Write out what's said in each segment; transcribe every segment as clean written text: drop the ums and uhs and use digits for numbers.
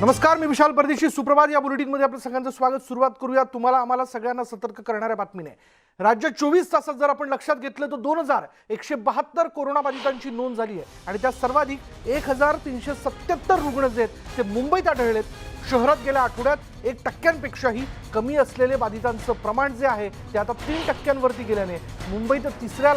नमस्कार, मी विशाल परदेशी. सुप्रभात या बुलेटिनमध्ये आपल्या सगळ्यांचं स्वागत. सुरुवात करूया तुम्हाला आम्हाला सगळ्यांना सतर्क करणाऱ्या बातमीने. राज्यात 24 तासात जर आपण लक्षात घेतलं तर 2172 कोरोनाबाधितांची नोंद झाली आहे आणि त्यात सर्वाधिक 1377 रुग्ण जे आहेत ते मुंबईत आढळलेत. शहरात गेल्या आठवड्यात 1% कमी असलेले बाधितांचं प्रमाण जे आहे ते आता 3% गेल्याने मुंबई तिसऱ्या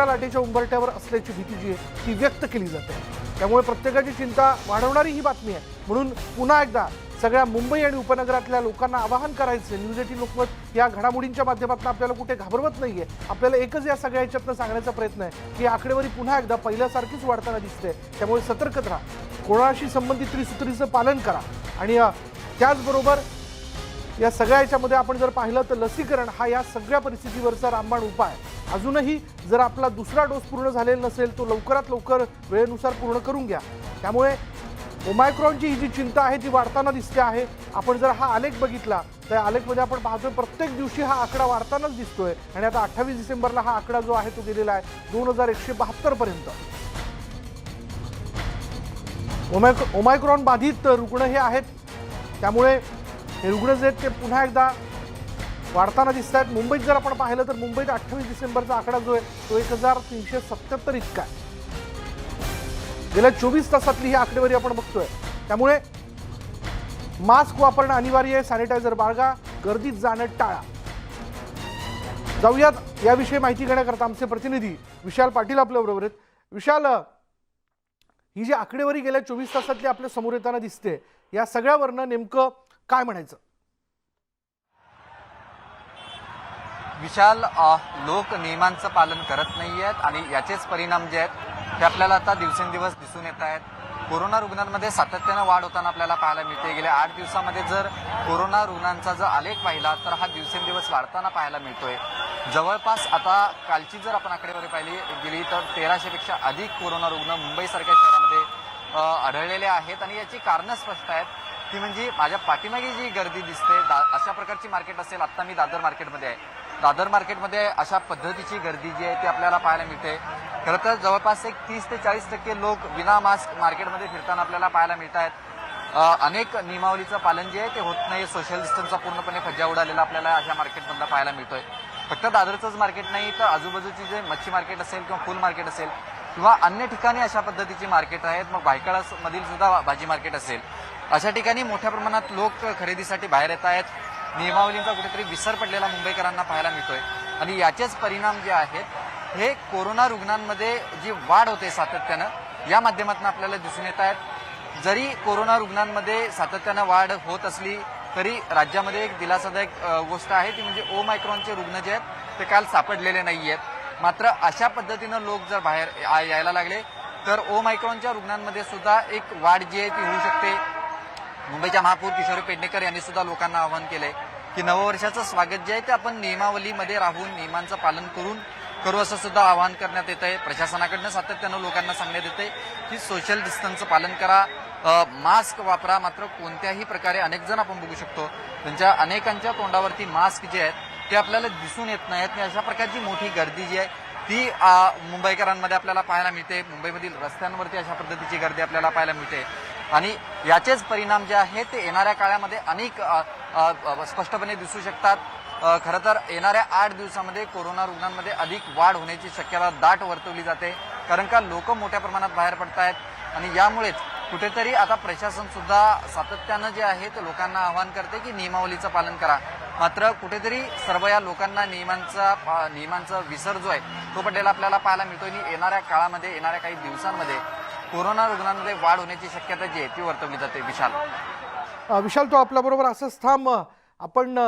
लाटेच्या उंबरठ्यावर असल्याची भीती जी आहे ती व्यक्त केली जाते. त्यामुळे प्रत्येकाची चिंता वाढवणारी ही बातमी आहे. म्हणून पुन्हा एकदा सगळ्या मुंबई आणि उपनगरातल्या लोकांना आवाहन करायचं, न्यूज 18 लोकमत या घडामोडींच्या माध्यमातून आपल्याला कुठे घाबरवत नाहीये. आपल्याला एकच या सगळ्या ह्याच्यातनं सांगण्याचा प्रयत्न आहे की आकडेवारी पुन्हा एकदा पहिल्यासारखीच वाढताना दिसते. त्यामुळे सतर्क राहा, कोरोनाशी संबंधित त्रिसूत्रीचं पालन करा आणि त्याचबरोबर या सगळ्या ह्याच्यामध्ये आपण जर पाहिलं तर लसीकरण हा या सगळ्या परिस्थितीवरचा रामबाण उपाय. अजूनही जर आपला दुसरा डोस पूर्ण झालेला नसेल तो लवकरात लवकर वेळेनुसार पूर्ण करून घ्या. त्यामुळे ओमायक्रॉनची ही जी चिंता आहे ती वाढताना दिसते आहे. आपण जर हा आलेख बघितला तर आलेखमध्ये आपण पाहतोय प्रत्येक दिवशी हा आकडा वाढतानाच दिसतोय आणि आता 28 डिसेंबरला हा आकडा जो आहे तो गेलेला आहे 2172 पर्यंत. ओमायक्रॉन बाधित रुग्ण हे आहेत. त्यामुळे हे रुग्ण जे आहेत ते पुन्हा एकदा वाढताना दिसत आहेत. मुंबईत जर आपण पाहिलं तर मुंबईत 28 डिसेंबरचा आकडा जो आहे तो 1377 इतका आहे. गेल्या 24 तासातली ही आकडेवारी आपण बघतोय. त्यामुळे मास्क वापरणं अनिवार्य आहे, सॅनिटायझर बाळगा, गर्दीत जाणं टाळा. जाऊयात याविषयी माहिती घेण्याकरता आमचे प्रतिनिधी विशाल पाटील आपल्या बरोबर आहेत. विशाल, ही जी आकडेवारी गेल्या 24 तासातली आपल्या समोर येताना दिसते, या सगळ्यावरनं नेमकं काय म्हणायचं? विशाल, लोक नियमांचं पालन करत नाही आहेत आणि याचेच परिणाम जे आहेत ते आपल्याला आता दिवसेंदिवस दिसून येत आहेत. कोरोना रुग्णांमध्ये सातत्यानं वाढ होताना आपल्याला पाहायला मिळते. गेल्या 8 दिवसामध्ये जर कोरोना रुग्णांचा जर आलेख पाहिला तर हा दिवसेंदिवस वाढताना पाहायला मिळतोय. जवळपास आता कालची जर आपण आकडेवारी पाहिली गेली तर 1300 पेक्षा अधिक कोरोना रुग्ण मुंबईसारख्या शहरामध्ये आढळलेले आहेत आणि याची कारणं स्पष्ट आहेत. ती म्हणजे माझ्या पाठीमागे जी गर्दी दिसते, अशा प्रकारची मार्केट असेल. आता मी दादर मार्केटमध्ये आहे. दादर मार्केटमध्ये अशा पद्धतीची गर्दी जी आहे ती आपल्याला पाहायला मिळते. खरं तर जवळपास 30 ते 40% लोक विना मास्क मार्केटमध्ये फिरताना आपल्याला पाहायला मिळत आहेत. अनेक नियमावलीचं पालन जे आहे ते होत नाही. सोशल डिस्टन्सचा पूर्णपणे फज्जा उडालेला आपल्याला अशा मार्केटमधला पाहायला मिळतोय. फक्त दादरचंच मार्केट नाही तर आजूबाजूची जे मच्छी मार्केट असेल किंवा फुल मार्केट असेल किंवा अन्य ठिकाणी अशा पद्धतीची मार्केट आहेत. मग भायखळामधील सुद्धा भाजी मार्केट असेल, अशा ठिकाणी मोठ्या प्रमाणात लोक खरेदीसाठी बाहेर येत आहेत. नियमावलींचा कुठेतरी विसर पडलेला मुंबईकरांना पाहायला मिळतोय आणि याचेच परिणाम जे आहेत हे कोरोना रुग्णांमध्ये जी वाढ होते सातत्यानं या माध्यमातून आपल्याला दिसून येत आहेत. जरी कोरोना रुग्णांमध्ये सातत्यानं वाढ होत असली तरी राज्यामध्ये एक दिलासादायक गोष्ट आहे ती म्हणजे ओमायक्रॉनचे रुग्ण जे आहेत ते काल सापडलेले नाही आहेत. मात्र अशा पद्धतीनं लोक जर बाहेर यायला लागले तर ओमायक्रॉनच्या रुग्णांमध्ये सुद्धा एक वाढ जी आहे ती होऊ शकते. मुंबईच्या महापौर किशोरी पेडणेकर यांनी सुद्धा लोकांना आवाहन केलंय की नववर्षाचं स्वागत जे आहे ते आपण नियमावलीमध्ये राहून नियमांचं पालन करू असं सुद्धा आवाहन करण्यात येत आहे. प्रशासनाकडनं सातत्यानं लोकांना सांगण्यात येते की सोशल डिस्टन्सचं पालन करा, मास्क वापरा. मात्र कोणत्याही प्रकारे अनेक जण आपण बघू शकतो त्यांच्या अनेकांच्या तोंडावरती मास्क जे आहेत ते आपल्याला दिसून येत नाहीत आणि अशा प्रकारची मोठी गर्दी जी आहे ती मुंबईकरांमध्ये आपल्याला पाहायला मिळते. मुंबईमधील रस्त्यांवरती अशा पद्धतीची गर्दी आपल्याला पाहायला मिळते आणि याचेच परिणाम जे आहेत ते येणाऱ्या काळामध्ये अनेक स्पष्टपणे दिसू शकतात. खरं तर येणाऱ्या 8 दिवसामध्ये कोरोना रुग्णांमध्ये अधिक वाढ होण्याची शक्यता दाट वर्तवली जाते. कारण का लोक मोठ्या प्रमाणात बाहेर पडत आहेत आणि यामुळेच कुठेतरी आता प्रशासन सुद्धा सातत्यानं जे आहे ते लोकांना आवाहन करते की नियमावलीचं पालन करा. मात्र कुठेतरी सर्व या लोकांना नियमांचा विसर जो आहे तो पडलेला आपल्याला पाहायला मिळतोय आणि येणाऱ्या काळामध्ये येणाऱ्या काही दिवसांमध्ये कोरोना रुग्णांमध्ये वाढ होण्याची शक्यता जी आहे ती वर्तवली जाते. विशाल, तो आपल्याबरोबर असंच थांब. आपण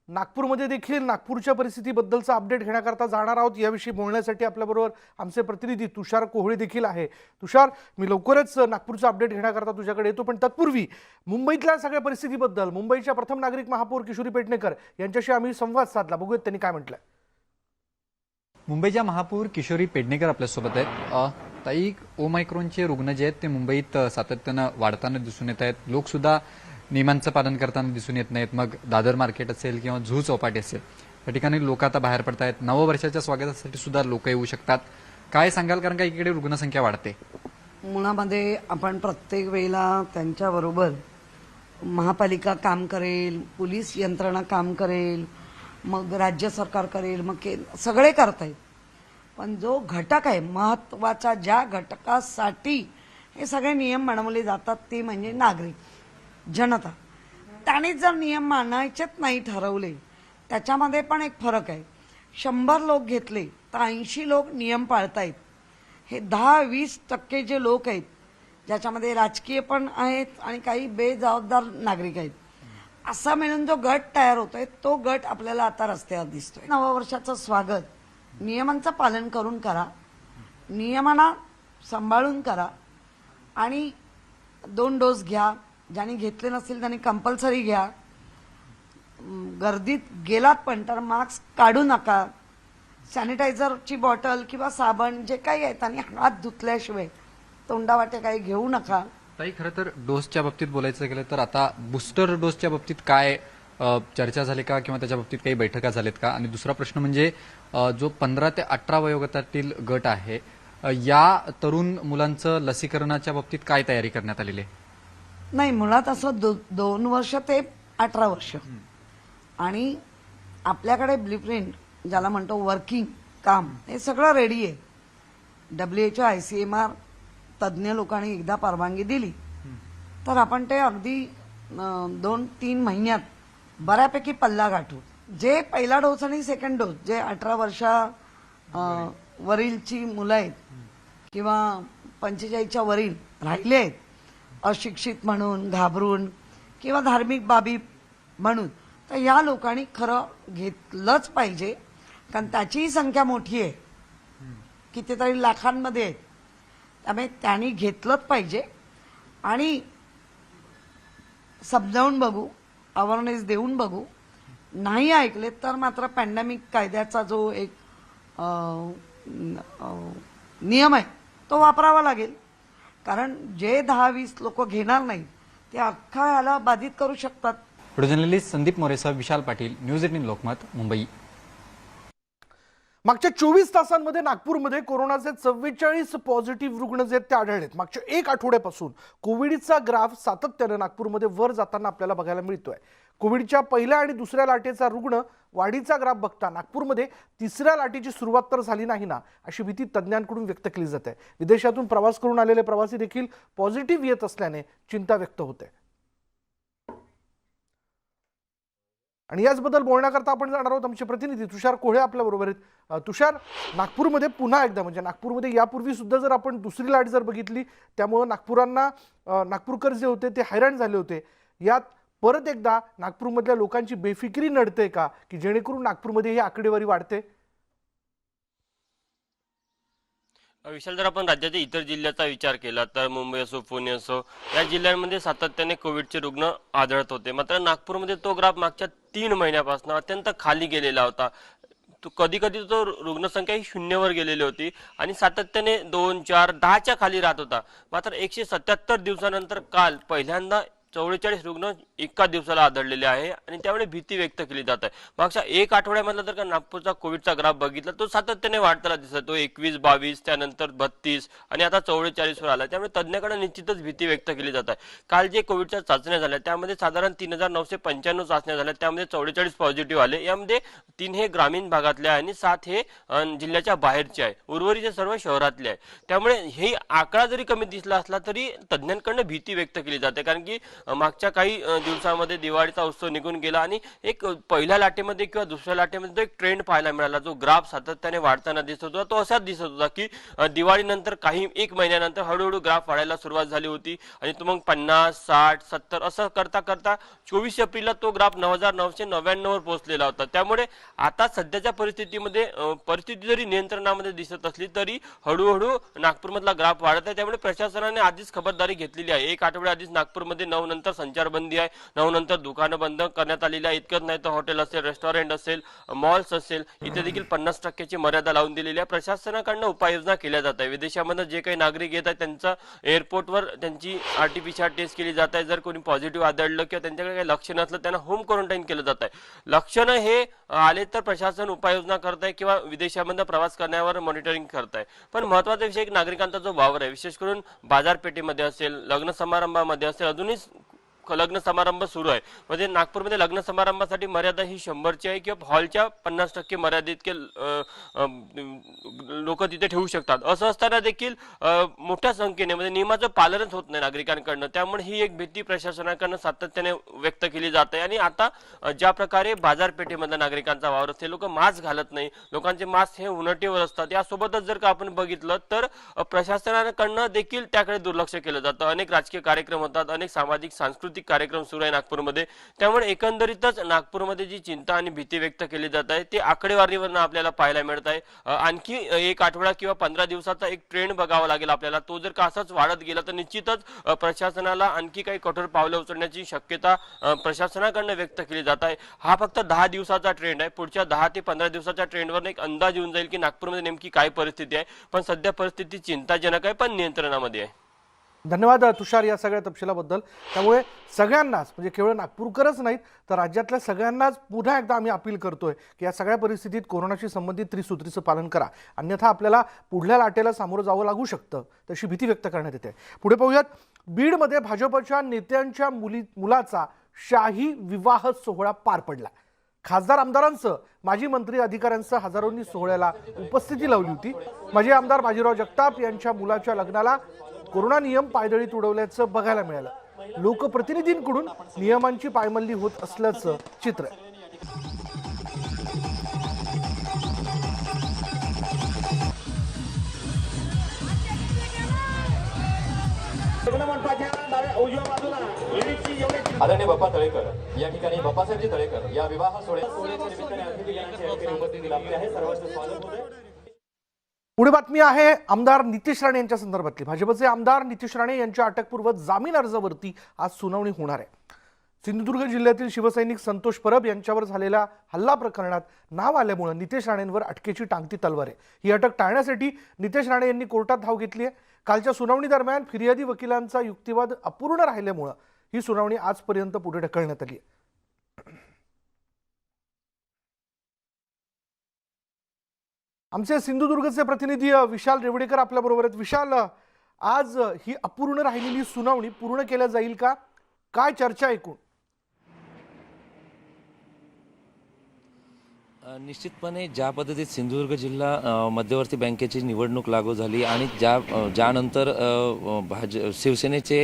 नागपूरमध्ये देखील नागपूरच्या परिस्थितीबद्दलचा अपडेट घेण्याकरता जाणार आहोत. याविषयी बोलण्यासाठी आपल्याबरोबर आमचे प्रतिनिधी तुषार कोहळे देखील आहे. तुषार, मी लवकरच नागपूरचा अपडेट घेण्याकरता तुझ्याकडे येतो, पण तत्पूर्वी मुंबईतल्या सगळ्या परिस्थितीबद्दल मुंबईच्या प्रथम नागरिक महापौर किशोरी पेडणेकर यांच्याशी आम्ही संवाद साधला. बघूयात त्यांनी काय म्हटलंय. मुंबईच्या महापौर किशोरी पेडणेकर आपल्यासोबत आहेत. ताई, ओमायक्रॉनचे रुग्ण जे आहेत ते मुंबईत सातत्यानं वाढताना दिसून येत आहेत. लोक सुद्धा नियमांचं पालन करताना दिसून येत नाहीत. मग दादर मार्केट असेल किंवा झू चौपाटी असेल या ठिकाणी लोक आता बाहेर पडत आहेत. नववर्षाच्या स्वागतासाठी सुद्धा लोक येऊ शकतात. काय सांगाल, कारण का इकडे रुग्णसंख्या वाढते? मुळामध्ये आपण प्रत्येक वेळेला त्यांच्याबरोबर महापालिका काम करेल, पोलीस यंत्रणा काम करेल, मग राज्य सरकार करेल, मग सगळे करतायत. पण जो घटक आहे महत्त्वाचा, ज्या घटकासाठी हे सगळे नियम बनवले जातात ते म्हणजे नागरिक, जनता. त्याने जर नियम मानायचेच नाही ठरवले, त्याच्यामध्ये पण एक फरक आहे. 100 लोक घेतले तर 80 लोक नियम पाळतायत. हे 10-20% जे लोक आहेत, ज्याच्यामध्ये राजकीय पण आहेत आणि काही बेजबाबदार नागरिक आहेत, असा मिळून जो गट तयार होतोय तो गट आपल्याला आता रस्त्यावर दिसतोय. नववर्षाचं स्वागत नियमांचं पालन करून करा, नियमांना सांभाळून करा आणि 2 डोस घ्या. ज्यांनी घेतले नसतील त्यांनी कंपल्सरी घ्या. गर्दीत गेलात पण तर मास्क काढू नका. सॅनिटायझरची बॉटल किंवा साबण जे काही आहे त्यांनी हात धुतल्याशिवाय तोंडावाटे काही घेऊ नका. ताई, खरं तर डोसच्या बाबतीत बोलायचं गेलं तर आता बूस्टर डोसच्या बाबतीत काय चर्चा झाली का किंवा त्याच्या बाबतीत काही बैठका झाल्यात का? आणि दुसरा प्रश्न म्हणजे जो 15 ते 18 वयोगटातील गट आहे, या तरुण मुलांचं लसीकरणाच्या बाबतीत काय तयारी करण्यात आलेली आहे? नाही, मुळात असं 2 वर्ष ते 18 वर्ष आणि आपल्याकडे ब्लूप्रिंट ज्याला म्हणतो वर्किंग काम, हे सगळं रेडी आहे. WHO, ICMR तज्ज्ञ लोकांनी एकदा परवानगी दिली तर आपण ते अगदी 2-3 महिन्यात बऱ्यापैकी पल्ला गाठू. जे पहिला डोस आणि सेकंड डोस, जे 18 वर्षा वरीलची मुलं आहेत किंवा 45च्या वरील राहिले आहेत, अशिक्षित म्हणून, घाबरून किंवा धार्मिक बाबी म्हणून, तर या लोकांनी खरं घेतलंच पाहिजे. कारण त्याचीही संख्या मोठी आहे, कितीतरी लाखांमध्ये आहे. त्यामुळे त्यांनी घेतलंच पाहिजे आणि समजावून बघू, अवेअरनेस देऊन बघू. नाही ऐकले तर मात्र पॅन्डेमिक कायद्याचा जो एक नियम आहे तो वापरावा लागेल. कारण जे 10-20 लोक घेणार नाहीत ते अख्खा याला बाधित करू शकतात. Video journalist Sandeep मोरेसह Vishal Patil, news 18 Lokmat, Mumbai. मागच्या 24 तासांमध्ये नागपूरमध्ये कोरोनाचे 44 पॉझिटिव्ह रुग्ण जे आहेत ते आढळलेत. मागच्या 1 आठवड्यापासून कोविडचा ग्राफ सातत्यानं नागपूरमध्ये वर जाताना आपल्याला बघायला मिळतोय. कोविडच्या पहिल्या आणि दुसऱ्या लाटेचा रुग्ण वाढीचा ग्राफ बघता नागपूरमध्ये 3ऱ्या लाटेची सुरुवात तर झाली नाही ना, अशी भीती तज्ज्ञांकडून व्यक्त केली जाते. विदेशातून प्रवास करून आलेले प्रवासी देखील पॉझिटिव्ह येत असल्याने चिंता व्यक्त होते. आणि याचबद्दल बोलण्याकरता आपण जाणार आहोत आमचे प्रतिनिधी तुषार कोळे आपल्या बरोबर आहेत. तुषार, नागपूरमध्ये पुन्हा एकदा म्हणजे नागपूरमध्ये यापूर्वी सुद्धा जर आपण दुसरी लाट जर बघितली, त्यामुळे नागपूरकर जे होते ते हैराण झाले होते. यात परत एकदा नागपूरमधल्या लोकांची बेफिकिरी नडते का, की जेणेकरून नागपूरमध्ये ही आकडेवारी वाढते? विशाल, जर आपण राज्याच्या इतर जिल्ह्याचा विचार केला तर मुंबई असो, पुणे असो, या जिल्ह्यांमध्ये सातत्याने कोविडचे रुग्ण आढळत होते. मात्र नागपूरमध्ये तो ग्राफ मागच्या 3 महिन्यापासून अत्यंत खाली गेलेला होता. कधी कधी तो रुग्णसंख्या ही 0वर गेलेली होती आणि सातत्याने 2, 4, 10च्या खाली राहत होता. मात्र 177 दिवसानंतर काल पहिल्यांदा 44 रुग्ण एका दिवसाला आढळलेले आहे आणि त्यामुळे भीती व्यक्त केली जात आहे. मागच्या 1 आठवड्यामधला जर का नागपूरचा कोविडचा ग्राफ बघितला तो सातत्याने वाढताना दिसतो. 21, 22, त्यानंतर 32 आणि आता 44 वर आला. त्यामुळे तज्ञांकडे निश्चितच भीती व्यक्त केली जात आहे. काल जे कोविडच्या चाचण्या झाल्या त्यामध्ये साधारण 3995 चाचण्या झाल्या, त्यामध्ये 44 पॉझिटिव्ह आले. यामध्ये 3 हे ग्रामीण भागातले आहे आणि 7 हे जिल्ह्याच्या बाहेरचे आहे, उर्वरित सर्व शहरातले आहे. त्यामुळे हे आकडा जरी कमी दिसला असला तरी तज्ञांकडून भीती व्यक्त केली जाते. कारण की मागच्या काही दिवसांमध्ये दिवाळीचा उत्सव निघून गेला आणि एक पहिल्या लाटेमध्ये किंवा दुसऱ्या लाटेमध्ये एक ट्रेंड पाहायला मिळाला. जो ग्राफ सातत्याने वाढताना दिसत होता तो असाच दिसत होता की दिवाळीनंतर काही 1 महिन्यानंतर हळूहळू ग्राफ वाढायला सुरुवात झाली होती आणि तो मग 50, 60, 70 असं करता करता 24 एप्रिलला तो ग्राफ 9999 वर पोहोचलेला होता. त्यामुळे आता सध्याच्या परिस्थितीमध्ये परिस्थिती जरी नियंत्रणामध्ये दिसत असली तरी हळूहळू नागपूरमधला ग्राफ वाढत आहे. त्यामुळे प्रशासनाने आधीच खबरदारी घेतलेली आहे. 1 आठवड्या आधीच नागपूरमध्ये 9 नंतर संचारबंदी आहे, 9 नंतर दुकानं बंद करण्यात आलेली आहे. इतकंच नाही तर हॉटेल असेल, रेस्टॉरंट असेल, मॉल्स असेल, इथे देखील 50% मर्यादा लावून दिलेली आहे. प्रशासनाकडनं उपाययोजना केल्या जात आहे. विदेशामधून जे काही नागरिक येत आहेत त्यांचा एअरपोर्टवर त्यांची RT-PCR टेस्ट केली जात आहे. जर कोणी पॉझिटिव्ह आढळलं किंवा त्यांच्याकडे काही लक्षण असलं त्यांना होम क्वारंटाईन केलं जात आहे. लक्षणं हे आले तर प्रशासन उपाययोजना करत आहे किंवा विदेशामध्ये प्रवास करण्यावर मॉनिटरिंग करत आहे. पण महत्त्वाचा विषय नागरिकांचा जो वावर आहे, विशेष करून बाजारपेठेमध्ये असेल, लग्न समारंभामध्ये असेल, अजूनही लग्न समारंभ सुरू आहे. म्हणजे नागपूरमध्ये लग्न समारंभासाठी मर्यादा ही 100ची आहे किंवा हॉलच्या 50% मर्यादित लोक तिथे ठेवू शकतात. असं असताना देखील मोठ्या संख्येने म्हणजे नियमाचं पालनच होत नाही नागरिकांकडनं. त्यामुळे ही एक भीती प्रशासनाकडनं सातत्याने व्यक्त केली जाते. आणि आता ज्या प्रकारे बाजारपेठेमधल्या नागरिकांचा वावर असते, लोक मास्क घालत नाही, लोकांचे मास्क हे उन्हटीवर असतात. यासोबतच जर का आपण बघितलं तर प्रशासनाकडनं देखील त्याकडे दुर्लक्ष केलं जातं. अनेक राजकीय कार्यक्रम होतात, अनेक सामाजिक सांस्कृतिक कार्यक्रम सुरू आहे नागपूरमध्ये. त्यामुळे एकंदरीतच नागपूरमध्ये जी चिंता आणि भीती व्यक्त केली जात आहे ते आकडेवारीवरून आपल्याला पाहायला मिळत आहे. आणखी एक आठवडा किंवा 15 दिवसाचा एक ट्रेंड बघावा लागेल आपल्याला. तो जर का असाच वाढत गेला तर निश्चितच प्रशासनाला आणखी काही कठोर पावले उचलण्याची शक्यता प्रशासनाकडून व्यक्त केली जात आहे. हा फक्त 10 दिवसाचा ट्रेंड आहे. पुढच्या 10 ते 15 दिवसाच्या ट्रेंडवर एक अंदाज येऊन जाईल की नागपूरमध्ये नेमकी काय परिस्थिती आहे. पण सध्या परिस्थिती चिंताजनक आहे, पण नियंत्रणामध्ये आहे. धन्यवाद तुषार या सगळ्या तपशिलाबद्दल. त्यामुळे सगळ्यांनाच म्हणजे केवळ नागपूरकरच नाहीत तर राज्यातल्या सगळ्यांनाच पुन्हा एकदा आम्ही अपील करतोय की या सगळ्या परिस्थितीत कोरोनाशी संबंधित त्रिसूत्रीचं पालन करा, अन्यथा आपल्याला पुढल्या लाटेला सामोरं जावं लागू शकतं, तशी भीती व्यक्त करण्यात येते. पुढे पाहूयात. बीडमध्ये भाजपच्या नेत्यांच्या मुलाचा शाही विवाह सोहळा पार पडला. खासदार आमदारांसह माजी मंत्री अधिकाऱ्यांसह हजारोंनी सोहळ्याला उपस्थिती लावली होती. माजी आमदार बाजीराव जगताप यांच्या मुलाच्या लग्नाला कोरोना नियम पायदळीत उडवल्याचं बघायला मिळालं. लोकप्रतिनिधींकडून नियमांची पायमल्ली होत असल्याचं चित्र आहे. आदरणीय बाप्पा तळेकर या ठिकाणी बाप्पासाहेबजी तळेकर या विवाह सोहळ्याच्या निमित्ताने अतिथीगणांची या ठिकाणी उपस्थिती लाभली आहे. सर्वांचं स्वागत होते. पुढे बातमी आहे आमदार नितेश राणे यांच्या संदर्भातली. भाजपचे आमदार नितेश राणे यांच्या अटकपूर्व जामीन अर्जावरती आज सुनावणी होणार आहे. सिंधुदुर्ग जिल्ह्यातील शिवसैनिक संतोष परब यांच्यावर झालेल्या हल्ला प्रकरणात नाव आल्यामुळे नितेश राणेंवर अटकेची टांगती तलवार आहे. ही अटक टाळण्यासाठी नितेश राणे यांनी कोर्टात धाव घेतली आहे. कालच्या सुनावणी दरम्यान फिर्यादी वकिलांचा युक्तिवाद अपूर्ण राहिल्यामुळे ही सुनावणी आजपर्यंत पुढे ढकलण्यात आली आहे. आमचे सिंधुदुर्गचे प्रतिनिधी विशाल रेवडेकर आपल्या बरोबर आहेत. विशाल, आज ही अपूर्ण राहिलेली सुनावणी पूर्ण केल्या जाईल का? काय चर्चा एकूण? निश्चितपणे ज्या पद्धतीत सिंधुदुर्ग जिल्हा मध्यवर्ती बँकेची निवडणूक लागू झाली आणि ज्यानंतर शिवसेनेचे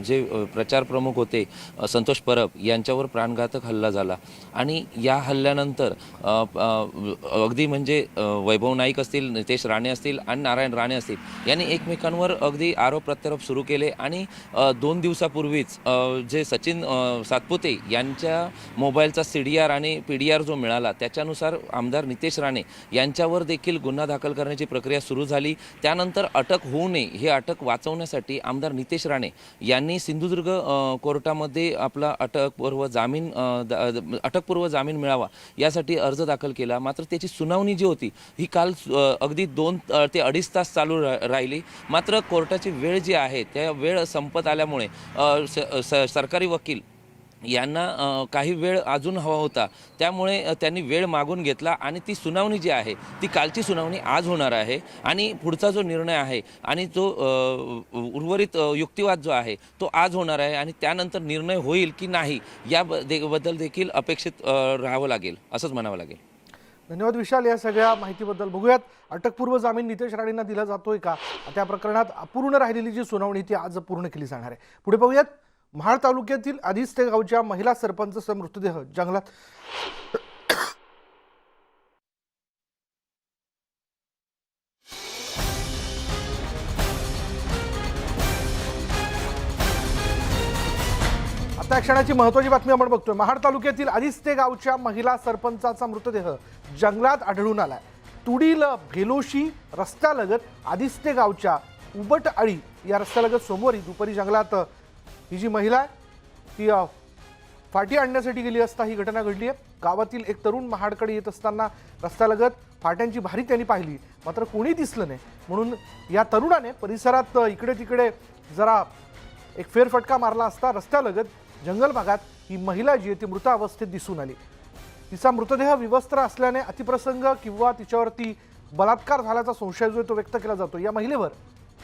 जे प्रचार प्रमुख होते संतोष परब यांच्यावर प्राणघातक हल्ला झाला आणि या हल्ल्यानंतर अगदी म्हणजे वैभव नाईक असतील, नितेश राणे असतील आणि नारायण राणे असतील यांनी एकमेकांवर अगदी आरोप प्रत्यारोप सुरू केले. आणि 2 दिवसापूर्वीच जे सचिन सातपुते यांच्या मोबाईलचा CDR आणि PDR जो मिळाला त्याच्यानुसार आमदार नितेश राणे यांच्यावर देखील गुन्हा दाखल करण्याची प्रक्रिया सुरू झाली. त्यानंतर अटक होऊ नये हे अटक वाचवण्यासाठी आमदार नितेश राणे यांनी सिंधुदुर्ग कोर्टामध्ये आपला अटकपूर्व जामीन मिळावा यासाठी अर्ज दाखल केला. मात्र त्याची सुनावणी जी होती ही काल अगदी 2 ते 2.5 तास चालू राहिली. मात्र कोर्टाची वेळ जी आहे त्या वेळ संपत आल्यामुळे सरकारी वकील यांना काही वेळ अजून हवा होता, त्यामुळे त्यांनी वेळ मागून घेतला आणि ती सुनावणी जी आहे ती कालची सुनावणी आज होणार आहे. आणि पुढचा जो निर्णय आहे आणि जो उर्वरित युक्तिवाद जो आहे तो आज होणार आहे आणि त्यानंतर निर्णय होईल की नाही याबद्दल देखील अपेक्षित राहावं लागेल असंच म्हणावं लागेल. धन्यवाद विशाल या सगळ्या माहितीबद्दल. बघूयात अटकपूर्व जामीन नितेश राणेंना दिला जातोय का? त्या प्रकरणात अपूर्ण राहिलेली जी सुनावणी ती आज पूर्ण केली जाणार आहे. पुढे पाहूयात. महाड तालुक्यातील आदिस्ते गावच्या महिला सरपंचचा मृतदेह जंगलात आता क्षणाची महत्त्वाची बातमी आपण बघतोय. महाड तालुक्यातील आदिस्ते गावच्या महिला सरपंचाचा मृतदेह जंगलात आढळून आलाय. तुडील भेलोशी रस्त्यालगत आदिस्ते गावच्या उबटआळी या रस्त्यालगत सोमवारी दुपारी जंगलात ही जी महिला आहे ती फाटी आणण्यासाठी गेली असता ही घटना घडली आहे. गावातील एक तरुण महाडकडे येत असताना रस्त्यालगत फाट्यांची भारी त्यांनी पाहिली, मात्र कोणी दिसलं नाही. म्हणून या तरुणाने परिसरात इकडे तिकडे जरा एक फेरफटका मारला असता रस्त्यालगत जंगल भागात ही महिला जी आहे ती मृत अवस्थेत दिसून आली. तिचा मृतदेह विवस्त्र असल्याने अतिप्रसंग किंवा तिच्यावरती बलात्कार झाल्याचा संशय जो आहे तो व्यक्त केला जातो. या महिलेवर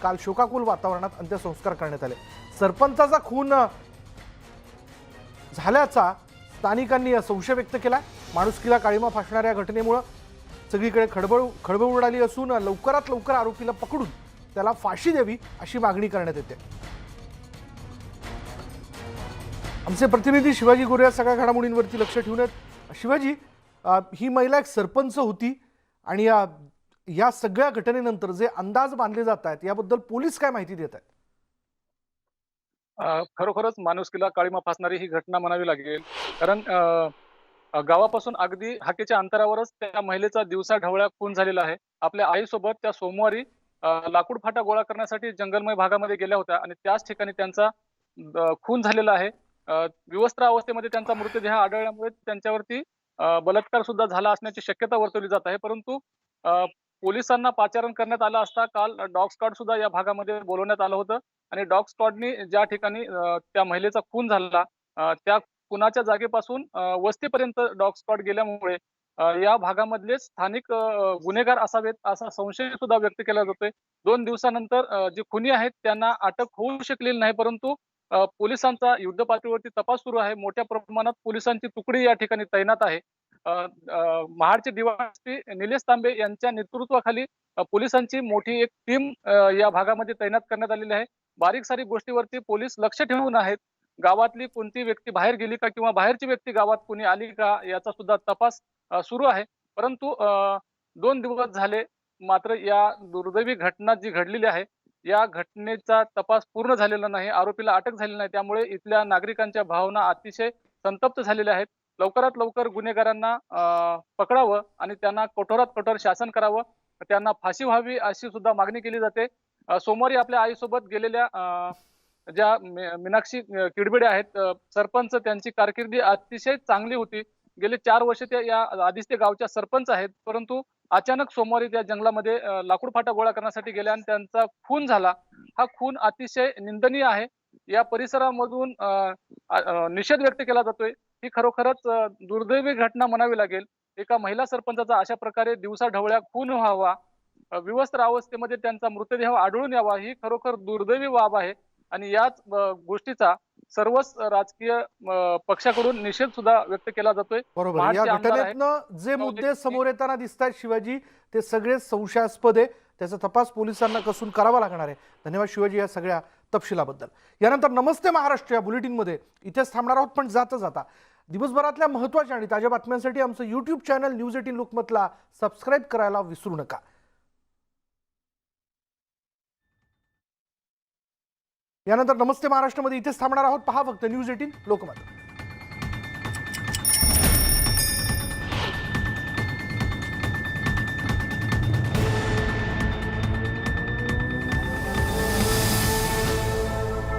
काल शोकाकुल वातावरणात अंत्यसंस्कार करण्यात आले. सरपंचाचा खून झाल्याचा स्थानिकांनी संशय व्यक्त केला. माणुसकीला काळीमा फासणाऱ्या घटनेमुळे सगळीकडे खळबळ उडाली असून लवकरात लवकर आरोपीला पकडून त्याला फाशी द्यावी अशी मागणी करण्यात येते. आमचे प्रतिनिधी शिवाजी गोरे या सगळ्या घडामोडींवरती लक्ष ठेवून आहेत. शिवाजी, ही महिला एक सरपंच होती आणि या सगळ्या घटनेनंतर जे अंदाज बांधले जात आहेत याबद्दल पोलीस काय माहिती देत आहेत? खरोखरच माणुसकीला काळीमा फासणारी ही घटना म्हणावी लागेल. कारण गावापासून अगदी हाकेच्या अंतरावरच त्या महिलेचा दिवसा ढवळ्या खून झालेला आहे. आपल्या आईसोबत त्या सोमवारी लाकूड फाटा गोळा करण्यासाठी जंगलमय भागामध्ये गेल्या होत्या आणि त्याच ठिकाणी त्यांचा खून झालेला आहे. विवस्त्र अवस्थेमध्ये त्यांचा मृतदेह आढळल्यामुळे त्यांच्यावरती बलात्कार सुद्धा झाला असण्याची शक्यता वर्तवली जात आहे. परंतु पोलिसांना पाचारण करण्यात आलं असता काल डॉग स्क्वॉड सुद्धा या भागामध्ये बोलवण्यात आलं होतं आणि डॉग स्क्वॉडनी ज्या ठिकाणी त्या महिलेचा खून झाला त्या खुनाच्या जागेपासून वस्तीपर्यंत डॉग स्क्वॉड गेल्यामुळे या भागामधले स्थानिक गुन्हेगार असावेत असा संशय सुद्धा व्यक्त केला जातोय. 2 दिवसानंतर जे खुनी आहेत त्यांना अटक होऊ शकलेली नाही, परंतु पोलिसांचा युद्ध पातळीवरती तपास सुरू आहे. मोठ्या प्रमाणात पोलिसांची तुकडी या ठिकाणी तैनात आहे. महाडचे डीवायएसपी निलेश तांबे यांच्या नेतृत्वाखाली पोलिसांची मोठी एक टीम या भागामध्ये तैनात करण्यात आलेली आहे. बारीक सारीक गोष्टीवरती पोलीस लक्ष ठेवून आहेत. गावातली कोणती व्यक्ती बाहेर गेली का किंवा बाहेरची व्यक्ती गावात कोणी आली का याचा सुद्धा तपास सुरू आहे. परंतु 2 दिवस झाले मात्र या दुर्दैवी घटना जी घडलेली आहे या घटनेचा तपास पूर्ण झालेला नाही, आरोपीला अटक झालेली नाही. त्यामुळे इथल्या नागरिकांच्या भावना अतिशय संतप्त झालेल्या आहेत. लवकरात लवकर गुन्हेगारांना पकडावं आणि त्यांना कठोरात कठोर शासन करावं, त्यांना फाशी व्हावी अशी सुद्धा मागणी केली जाते. सोमवारी आपल्या आईसोबत गेलेल्या ज्या मीनाक्षी किडबिडे आहेत सरपंच, त्यांची कारकिर्दी अतिशय चांगली होती. गेले 4 वर्ष त्या या आधीच ते गावच्या सरपंच आहेत, परंतु अचानक सोमवारी त्या जंगलामध्ये लाकूड फाटा गोळा करण्यासाठी गेल्या आणि त्यांचा खून झाला. हा खून अतिशय निंदनीय आहे. या परिसरामधून निषेध व्यक्त केला जातोय. ही खरोखरच दुर्दैवी घटना म्हणावी लागेल. एका महिला सरपंचाचा अशा प्रकारे दिवसा ढवळ्या खून व्हावा, विवस्त्र अवस्थेमध्ये त्यांचा मृतदेह आढळून यावा, ही खरोखर दुर्दैवी बाब आहे आणि याच गोष्टीचा सर्वच राजकीय पक्षाकडून निषेध सुद्धा व्यक्त केला जातोय. बरोबर. या महाडचे आमदार आहेत. घटनेतनं जे मुद्दे समोर येताना दिसत आहेत शिवाजी, ते सगळे संशयास्पद आहे. त्याचा तपास पोलिसांना कसून करावा लागणार आहे. धन्यवाद शिवाजी या सगळ्या तपशिलाबद्दल. यानंतर नमस्ते महाराष्ट्र या बुलेटिनमध्ये इथेच थांबणार आहोत, पण जाता जाता दिवसभरातल्या महत्त्वाच्या आणि ताज्या बातम्यांसाठी आमचं यूट्यूब चॅनल न्यूज 18 लोकमतला सबस्क्राईब करायला विसरू नका. यानंतर नमस्ते महाराष्ट्रामध्ये इथेच थांबणार आहोत. पहा फक्त न्यूज 18 लोकमत.